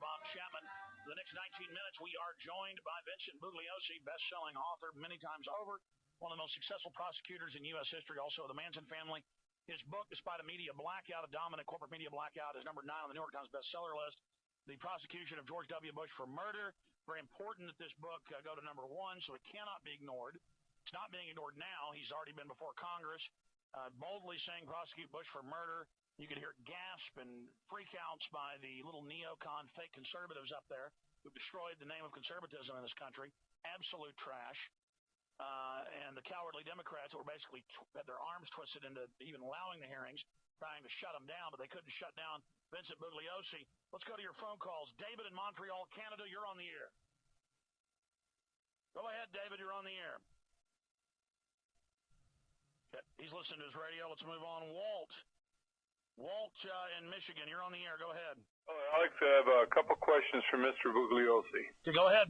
Bob Chapman. For the next 19 minutes, we are joined by Vincent Bugliosi, best-selling author many times over, one of the most successful prosecutors in U.S. history, also of the Manson family. His book, despite a media blackout, a dominant corporate media blackout, is number 9 on the New York Times bestseller list. The prosecution of George W. Bush for murder. Very important that this book go to number 1, so it cannot be ignored. It's not being ignored now. He's already been before Congress, boldly saying prosecute Bush for murder. You could hear gasp and freakouts by the little neocon fake conservatives up there who destroyed the name of conservatism in this country. Absolute trash. And the cowardly Democrats were basically had their arms twisted into even allowing the hearings, trying to shut them down, but they couldn't shut down Vincent Bugliosi. Let's go to your phone calls. David in Montreal, Canada, you're on the air. Go ahead, David, you're on the air. Okay. He's listening to his radio. Let's move on. Walt in Michigan, you're on the air. Go ahead. I'd like to have a couple questions for Mr. Bugliosi. Okay, go ahead.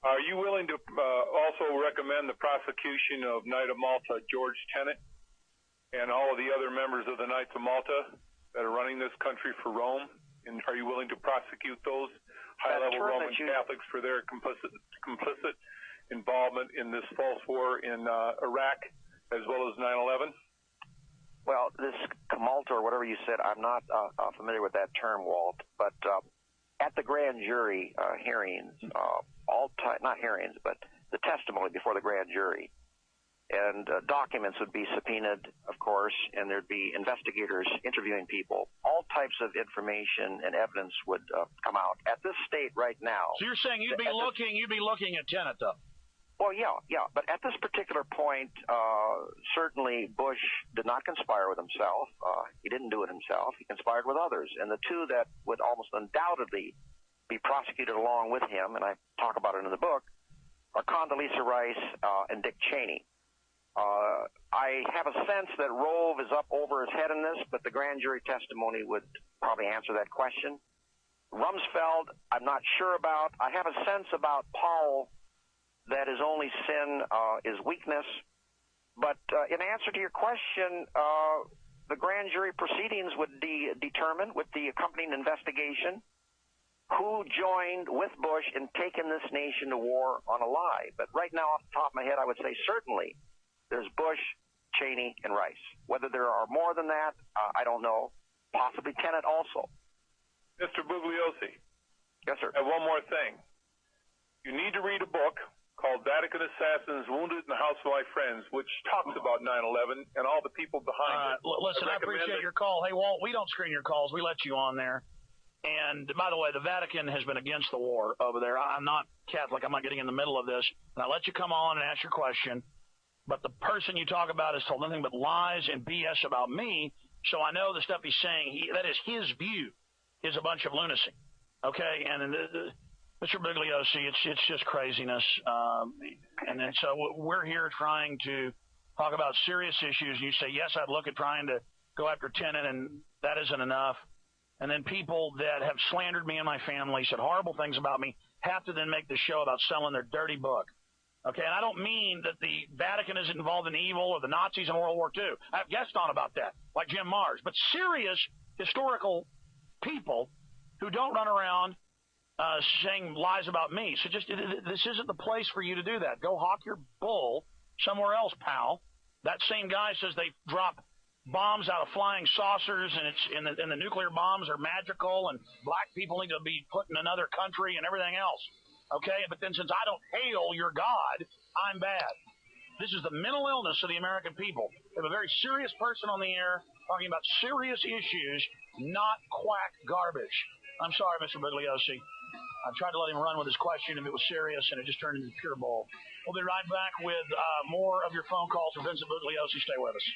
Are you willing to also recommend the prosecution of Knight of Malta, George Tenet, and all of the other members of the Knights of Malta that are running this country for Rome? And are you willing to prosecute those high-level Roman Catholics for their complicit involvement in this false war in Iraq, as well as 9/11? Well, this Malta or whatever you said, I'm not familiar with that term, Walt. But at the grand jury hearings, not hearings, but the testimony before the grand jury, and documents would be subpoenaed, of course, and there'd be investigators interviewing people. All types of information and evidence would come out. At this state right now. So you're saying you'd be looking at Tenet, though? Well, yeah. But at this particular point, certainly Bush did not conspire with himself. He didn't do it himself. He conspired with others. And the two that would almost undoubtedly be prosecuted along with him, and I talk about it in the book, are Condoleezza Rice and Dick Cheney. I have a sense that Rove is up over his head in this, but the grand jury testimony would probably answer that question. Rumsfeld, I'm not sure about. I have a sense about Powell that his only sin is weakness. But in answer to your question, the grand jury proceedings would determine, with the accompanying investigation, who joined with Bush in taking this nation to war on a lie. But right now, off the top of my head, I would say certainly there's Bush, Cheney, and Rice. Whether there are more than that, I don't know. Possibly Tenet also. Mr. Bugliosi. Yes, sir. And one more thing. You need to read a book called Vatican Assassins Wounded in the House of My Friends, which talks about 9/11 and all the people behind it. Listen, I appreciate your call. Hey, Walt, we don't screen your calls. We let you on there. And, by the way, the Vatican has been against the war over there. I'm not Catholic. I'm not getting in the middle of this. And I let you come on and ask your question. But the person you talk about has told nothing but lies and BS about me, so I know the stuff he's saying, that is his view, is a bunch of lunacy. Okay? And Mr. Bugliosi, it's just craziness. And then so we're here trying to talk about serious issues. You say, yes, I'd look at trying to go after Tenet, and that isn't enough. And then people that have slandered me and my family, said horrible things about me, have to then make the show about selling their dirty book. Okay, and I don't mean that the Vatican isn't involved in evil or the Nazis in World War II. I have guests on about that, like Jim Mars. But serious historical people who don't run around saying lies about me. So this isn't the place for you to do that. Go hawk your bull somewhere else, pal. That same guy says they drop bombs out of flying saucers, and the nuclear bombs are magical, and black people need to be put in another country and everything else. Okay, but then since I don't hail your God, I'm bad. This is the mental illness of the American people. We have a very serious person on the air talking about serious issues, not quack garbage. I'm sorry, Mr. Bugliosi. I tried to let him run with his question if it was serious, and it just turned into pure bull. We'll be right back with more of your phone calls from Vincent Bugliosi. Stay with us.